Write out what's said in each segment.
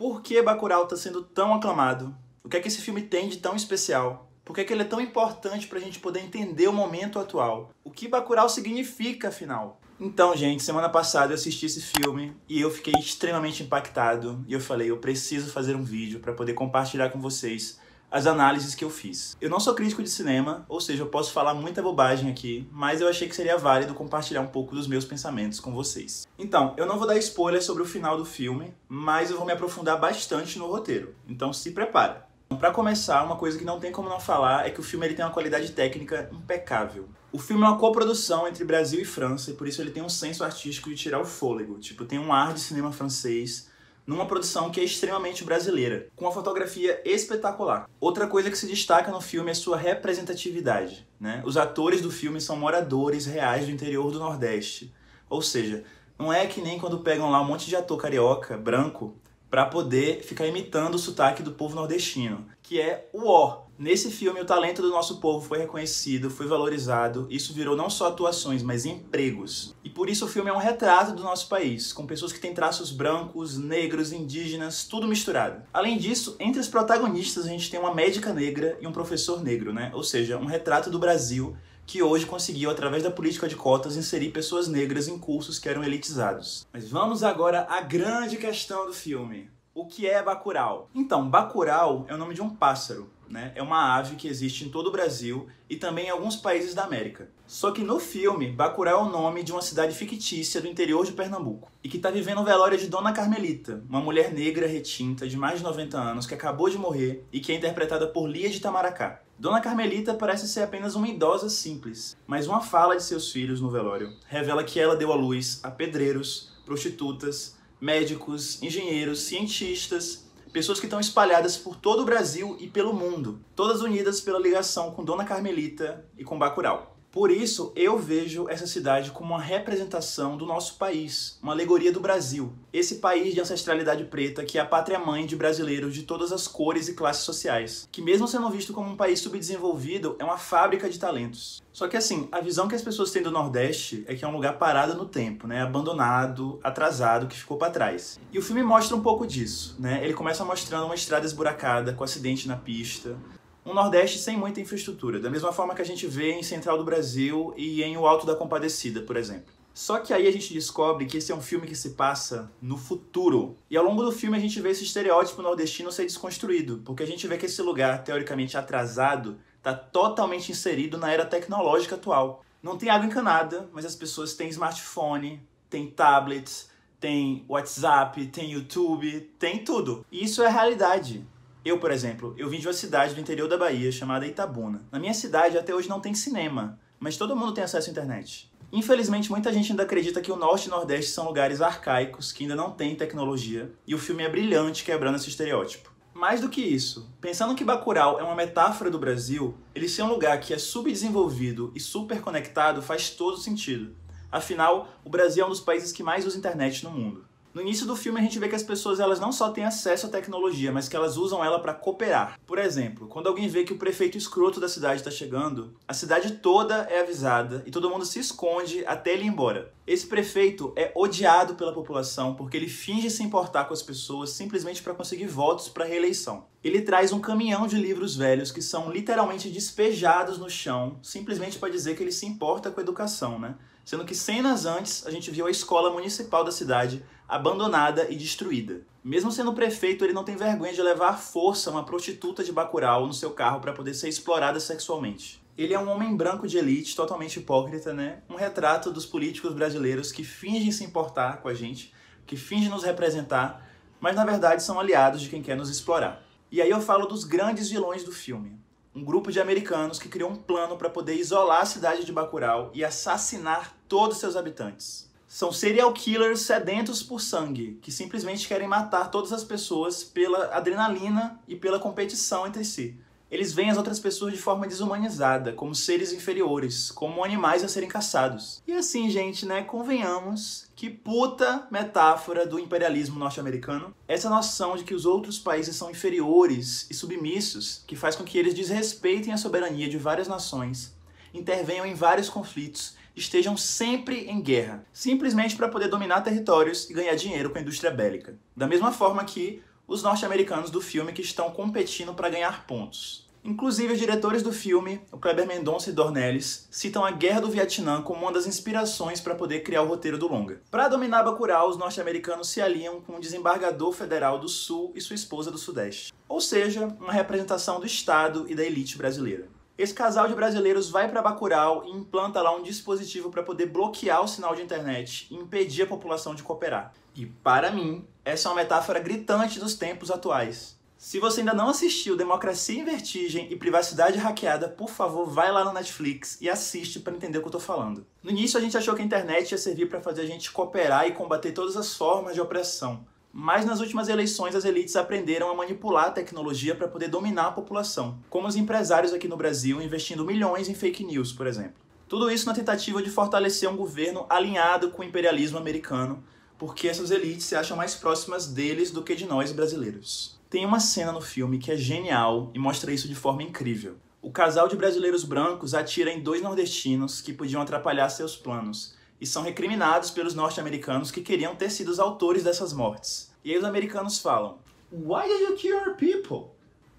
Por que Bacurau está sendo tão aclamado? O que é que esse filme tem de tão especial? Por que é que ele é tão importante para a gente poder entender o momento atual? O que Bacurau significa, afinal? Então, gente, semana passada eu assisti esse filme e eu fiquei extremamente impactado. E eu falei, eu preciso fazer um vídeo para poder compartilhar com vocês as análises que eu fiz. Eu não sou crítico de cinema, ou seja, eu posso falar muita bobagem aqui, mas eu achei que seria válido compartilhar um pouco dos meus pensamentos com vocês. Então, eu não vou dar spoiler sobre o final do filme, mas eu vou me aprofundar bastante no roteiro. Então se prepara. Para começar, uma coisa que não tem como não falar é que o filme ele tem uma qualidade técnica impecável. O filme é uma coprodução entre Brasil e França, e por isso ele tem um senso artístico de tirar o fôlego. Tipo, tem um ar de cinema francês, numa produção que é extremamente brasileira, com uma fotografia espetacular. Outra coisa que se destaca no filme é sua representatividade, né? Os atores do filme são moradores reais do interior do Nordeste. Ou seja, não é que nem quando pegam lá um monte de ator carioca, branco, para poder ficar imitando o sotaque do povo nordestino, que é o ó. Nesse filme, o talento do nosso povo foi reconhecido, foi valorizado, isso virou não só atuações, mas empregos. E por isso o filme é um retrato do nosso país, com pessoas que têm traços brancos, negros, indígenas, tudo misturado. Além disso, entre os protagonistas a gente tem uma médica negra e um professor negro, né? Ou seja, um retrato do Brasil que hoje conseguiu, através da política de cotas, inserir pessoas negras em cursos que eram elitizados. Mas vamos agora à grande questão do filme. O que é Bacurau? Então, Bacurau é o nome de um pássaro, né? É uma ave que existe em todo o Brasil e também em alguns países da América. Só que no filme, Bacurau é o nome de uma cidade fictícia do interior de Pernambuco e que está vivendo o velório de Dona Carmelita, uma mulher negra retinta de mais de 90 anos que acabou de morrer e que é interpretada por Lia de Itamaracá. Dona Carmelita parece ser apenas uma idosa simples, mas uma fala de seus filhos no velório revela que ela deu à luz a pedreiros, prostitutas, médicos, engenheiros, cientistas, pessoas que estão espalhadas por todo o Brasil e pelo mundo, todas unidas pela ligação com Dona Carmelita e com Bacurau. Por isso, eu vejo essa cidade como uma representação do nosso país, uma alegoria do Brasil. Esse país de ancestralidade preta que é a pátria-mãe de brasileiros de todas as cores e classes sociais, que mesmo sendo visto como um país subdesenvolvido, é uma fábrica de talentos. Só que assim, a visão que as pessoas têm do Nordeste é que é um lugar parado no tempo, né? Abandonado, atrasado, que ficou para trás. E o filme mostra um pouco disso, né? Ele começa mostrando uma estrada esburacada, com acidente na pista, um Nordeste sem muita infraestrutura, da mesma forma que a gente vê em Central do Brasil e em O Alto da Compadecida, por exemplo. Só que aí a gente descobre que esse é um filme que se passa no futuro. E ao longo do filme a gente vê esse estereótipo nordestino ser desconstruído, porque a gente vê que esse lugar, teoricamente atrasado, está totalmente inserido na era tecnológica atual. Não tem água encanada, mas as pessoas têm smartphone, têm tablets, têm WhatsApp, têm YouTube, têm tudo. E isso é a realidade. Eu, por exemplo, eu vim de uma cidade do interior da Bahia chamada Itabuna. Na minha cidade até hoje não tem cinema, mas todo mundo tem acesso à internet. Infelizmente, muita gente ainda acredita que o Norte e o Nordeste são lugares arcaicos, que ainda não têm tecnologia, e o filme é brilhante quebrando esse estereótipo. Mais do que isso, pensando que Bacurau é uma metáfora do Brasil, ele ser um lugar que é subdesenvolvido e super conectado faz todo sentido. Afinal, o Brasil é um dos países que mais usa internet no mundo. No início do filme a gente vê que as pessoas elas não só têm acesso à tecnologia, mas que elas usam ela para cooperar. Por exemplo, quando alguém vê que o prefeito escroto da cidade está chegando, a cidade toda é avisada e todo mundo se esconde até ele ir embora. Esse prefeito é odiado pela população porque ele finge se importar com as pessoas simplesmente para conseguir votos para a reeleição. Ele traz um caminhão de livros velhos que são literalmente despejados no chão, simplesmente para dizer que ele se importa com a educação, né? Sendo que cenas antes a gente viu a escola municipal da cidade abandonada e destruída. Mesmo sendo prefeito, ele não tem vergonha de levar à força uma prostituta de Bacurau no seu carro para poder ser explorada sexualmente. Ele é um homem branco de elite, totalmente hipócrita, né? Um retrato dos políticos brasileiros que fingem se importar com a gente, que fingem nos representar, mas na verdade são aliados de quem quer nos explorar. E aí eu falo dos grandes vilões do filme. Um grupo de americanos que criou um plano para poder isolar a cidade de Bacurau e assassinar todos seus habitantes. São serial killers sedentos por sangue, que simplesmente querem matar todas as pessoas pela adrenalina e pela competição entre si. Eles veem as outras pessoas de forma desumanizada, como seres inferiores, como animais a serem caçados. E assim, gente, né, convenhamos, que puta metáfora do imperialismo norte-americano. Essa noção de que os outros países são inferiores e submissos, que faz com que eles desrespeitem a soberania de várias nações, intervenham em vários conflitos, estejam sempre em guerra, simplesmente para poder dominar territórios e ganhar dinheiro com a indústria bélica. Da mesma forma que os norte-americanos do filme que estão competindo para ganhar pontos. Inclusive, os diretores do filme, o Kleber Mendonça e Dornelles, citam a Guerra do Vietnã como uma das inspirações para poder criar o roteiro do longa. Para dominar Bacurau, os norte-americanos se aliam com o desembargador federal do Sul e sua esposa do Sudeste. Ou seja, uma representação do Estado e da elite brasileira. Esse casal de brasileiros vai para Bacurau e implanta lá um dispositivo para poder bloquear o sinal de internet e impedir a população de cooperar. E, para mim, essa é uma metáfora gritante dos tempos atuais. Se você ainda não assistiu Democracia em Vertigem e Privacidade Hackeada, por favor, vai lá no Netflix e assiste para entender o que eu tô falando. No início a gente achou que a internet ia servir para fazer a gente cooperar e combater todas as formas de opressão. Mas nas últimas eleições as elites aprenderam a manipular a tecnologia para poder dominar a população, como os empresários aqui no Brasil investindo milhões em fake news, por exemplo. Tudo isso na tentativa de fortalecer um governo alinhado com o imperialismo americano, porque essas elites se acham mais próximas deles do que de nós brasileiros. Tem uma cena no filme que é genial e mostra isso de forma incrível. O casal de brasileiros brancos atira em 2 nordestinos que podiam atrapalhar seus planos e são recriminados pelos norte-americanos que queriam ter sido os autores dessas mortes. E aí os americanos falam: "Why did you kill your people?"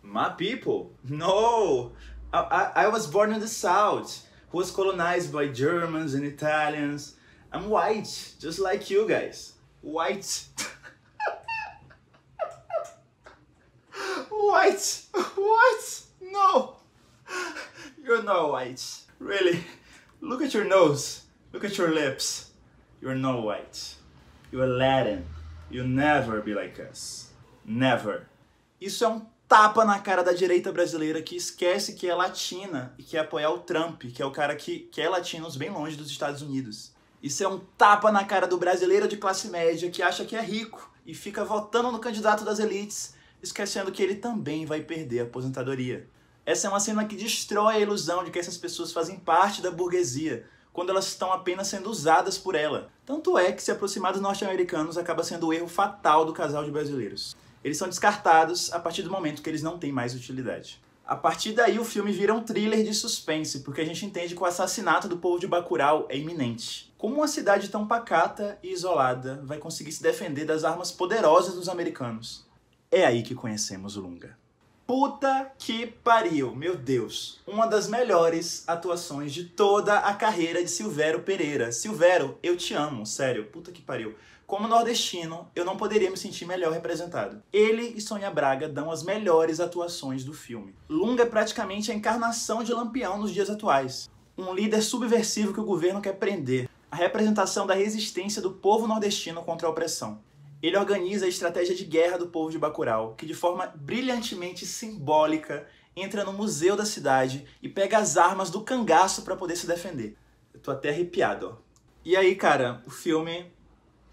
"My people? No! I was born in the South, who was colonized by Germans and Italians. I'm white, just like you guys. White." White? What? No! You're not white. Really? Look at your nose. Look at your lips. You're not white. You're Latin. You'll never be like us. Never. Isso é um tapa na cara da direita brasileira que esquece que é latina e quer apoiar o Trump, que é o cara que é latino bem longe dos Estados Unidos. Isso é um tapa na cara do brasileiro de classe média que acha que é rico e fica votando no candidato das elites, esquecendo que ele também vai perder a aposentadoria. Essa é uma cena que destrói a ilusão de que essas pessoas fazem parte da burguesia, quando elas estão apenas sendo usadas por ela. Tanto é que se aproximar dos norte-americanos acaba sendo o erro fatal do casal de brasileiros. Eles são descartados a partir do momento que eles não têm mais utilidade. A partir daí o filme vira um thriller de suspense, porque a gente entende que o assassinato do povo de Bacurau é iminente. Como uma cidade tão pacata e isolada vai conseguir se defender das armas poderosas dos americanos? É aí que conhecemos o longa. Puta que pariu, meu Deus. Uma das melhores atuações de toda a carreira de Silvério Pereira. Silvério, eu te amo, sério, puta que pariu. Como nordestino, eu não poderia me sentir melhor representado. Ele e Sônia Braga dão as melhores atuações do filme. Lunga é praticamente a encarnação de Lampião nos dias atuais. Um líder subversivo que o governo quer prender. A representação da resistência do povo nordestino contra a opressão. Ele organiza a estratégia de guerra do povo de Bacurau, que de forma brilhantemente simbólica entra no museu da cidade e pega as armas do cangaço para poder se defender. Eu tô até arrepiado, ó. E aí, cara, o filme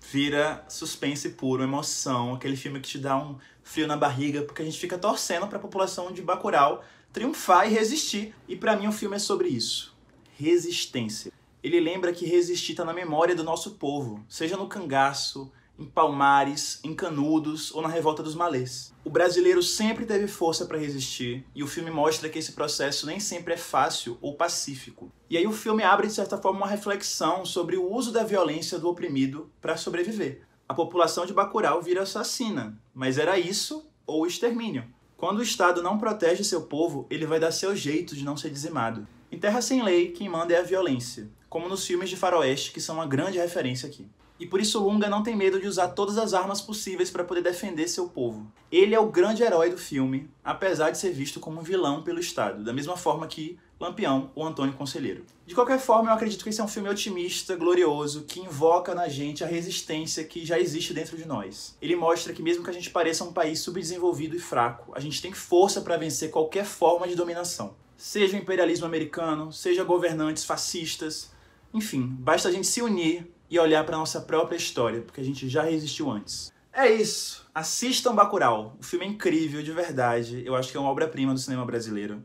vira suspense puro, emoção, aquele filme que te dá um frio na barriga, porque a gente fica torcendo para a população de Bacurau triunfar e resistir. E para mim o filme é sobre isso. Resistência. Ele lembra que resistir tá na memória do nosso povo, seja no cangaço, em Palmares, em Canudos ou na Revolta dos Malês. O brasileiro sempre teve força para resistir e o filme mostra que esse processo nem sempre é fácil ou pacífico. E aí o filme abre, de certa forma, uma reflexão sobre o uso da violência do oprimido para sobreviver. A população de Bacurau vira assassina, mas era isso ou o extermínio. Quando o Estado não protege seu povo, ele vai dar seu jeito de não ser dizimado. Em Terra Sem Lei, quem manda é a violência, como nos filmes de faroeste, que são uma grande referência aqui. E por isso Lunga não tem medo de usar todas as armas possíveis para poder defender seu povo. Ele é o grande herói do filme, apesar de ser visto como um vilão pelo Estado, da mesma forma que Lampião ou Antônio Conselheiro. De qualquer forma, eu acredito que esse é um filme otimista, glorioso, que invoca na gente a resistência que já existe dentro de nós. Ele mostra que mesmo que a gente pareça um país subdesenvolvido e fraco, a gente tem força para vencer qualquer forma de dominação. Seja o imperialismo americano, seja governantes fascistas, enfim, basta a gente se unir e olhar para nossa própria história, porque a gente já resistiu antes. É isso. Assistam Bacurau. O filme é incrível, de verdade. Eu acho que é uma obra-prima do cinema brasileiro.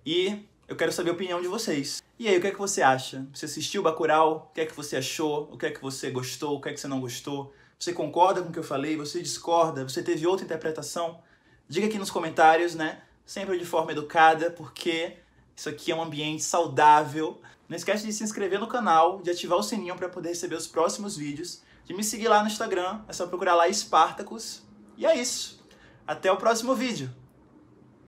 E eu quero saber a opinião de vocês. E aí, o que é que você acha? Você assistiu Bacurau? O que é que você achou? O que é que você gostou? O que é que você não gostou? Você concorda com o que eu falei? Você discorda? Você teve outra interpretação? Diga aqui nos comentários, né? Sempre de forma educada, porque isso aqui é um ambiente saudável. Não esquece de se inscrever no canal, de ativar o sininho para poder receber os próximos vídeos, de me seguir lá no Instagram, é só procurar lá Spartacus. E é isso. Até o próximo vídeo!